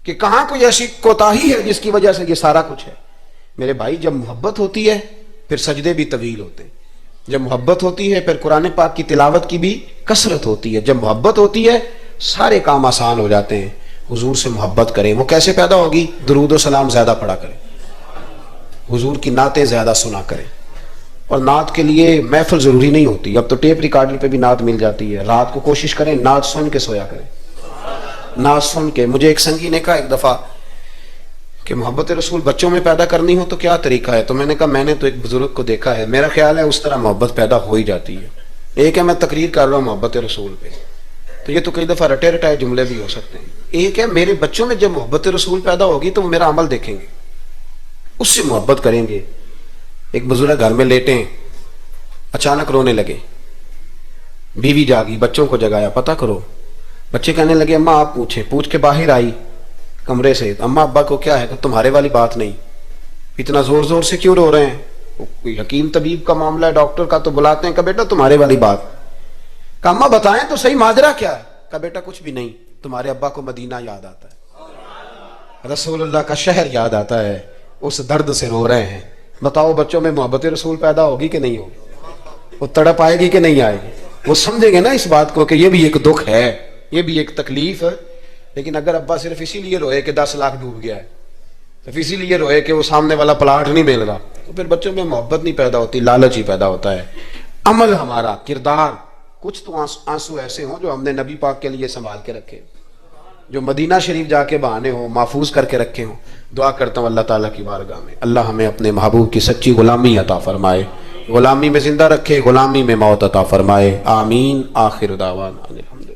S1: کہ کہاں کوئی ایسی کوتاہی ہے جس کی وجہ سے یہ سارا کچھ ہے۔ میرے بھائی جب محبت ہوتی ہے پھر سجدے بھی طویل ہوتے ہیں، جب محبت ہوتی ہے پھر قرآن پاک کی تلاوت کی بھی کثرت ہوتی ہے، جب محبت ہوتی ہے سارے کام آسان ہو جاتے ہیں۔ حضور سے محبت کریں، وہ کیسے پیدا ہوگی؟ درود و سلام زیادہ پڑھا کریں، حضور کی نعتیں زیادہ سنا کریں۔ اور نعت کے لیے محفل ضروری نہیں ہوتی، اب تو ٹیپ ریکارڈر پہ بھی نعت مل جاتی ہے، رات کو کوشش کریں نعت سن کے سویا کریں، نعت سن کے۔ مجھے ایک سنگی نے کہا ایک دفعہ کہ محبت رسول بچوں میں پیدا کرنی ہو تو کیا طریقہ ہے؟ تو میں نے کہا میں نے تو ایک بزرگ کو دیکھا ہے، میرا خیال ہے اس طرح محبت پیدا ہو ہی جاتی ہے۔ ایک ہے میں تقریر کر رہا ہوں محبت رسول پہ، تو یہ تو کئی دفعہ رٹے رٹائے جملے بھی ہو سکتے ہیں۔ ایک ہے میرے بچوں میں جب محبت رسول پیدا ہوگی تو وہ میرا عمل دیکھیں گے، اس سے محبت کریں گے۔ ایک بزرگ گھر میں لیٹے ہیں، اچانک رونے لگے، بیوی جاگی، بچوں کو جگایا پتہ کرو۔ بچے کہنے لگے اماں آپ پوچھیں، پوچھ کے باہر آئی کمرے سے، اماں ابا کو کیا ہے؟ کہ تمہارے والی بات نہیں، اتنا زور زور سے کیوں رو رہے ہیں؟ کوئی حکیم طبیب کا معاملہ ہے، ڈاکٹر کا، تو بلاتے ہیں کہ بیٹا تمہارے والی بات۔ کہ اماں بتائیں تو صحیح ماجرا کیا ہے؟ کہ بیٹا کچھ بھی نہیں، تمہارے ابا کو مدینہ یاد آتا ہے، رسول اللہ کا شہر یاد آتا ہے، اس درد سے رو رہے ہیں۔ بتاؤ بچوں میں محبت رسول پیدا ہوگی کہ نہیں ہوگی؟ وہ تڑپ آئے گی کہ نہیں آئے گی؟ وہ سمجھیں گے نا اس بات کو کہ یہ بھی ایک دکھ ہے، یہ بھی ایک تکلیف ہے۔ لیکن اگر ابا صرف اسی لیے روئے کہ 10 لاکھ ڈوب گیا ہے، صرف اسی لیے روئے کہ وہ سامنے والا پلاٹ نہیں مل رہا، تو پھر بچوں میں محبت نہیں پیدا ہوتی، لالچ ہی پیدا ہوتا ہے۔ عمل ہمارا، کردار، کچھ تو آنسو ایسے ہوں جو ہم نے نبی پاک کے لیے سنبھال کے رکھے، جو مدینہ شریف جا کے بہانے ہوں، محفوظ کر کے رکھے ہوں۔ دعا کرتا ہوں اللہ تعالیٰ کی بارگاہ میں اللہ ہمیں اپنے محبوب کی سچی غلامی عطا فرمائے، غلامی میں زندہ رکھے، غلامی میں موت عطا فرمائے، آمین۔ آخر دعوانا الحمدللہ۔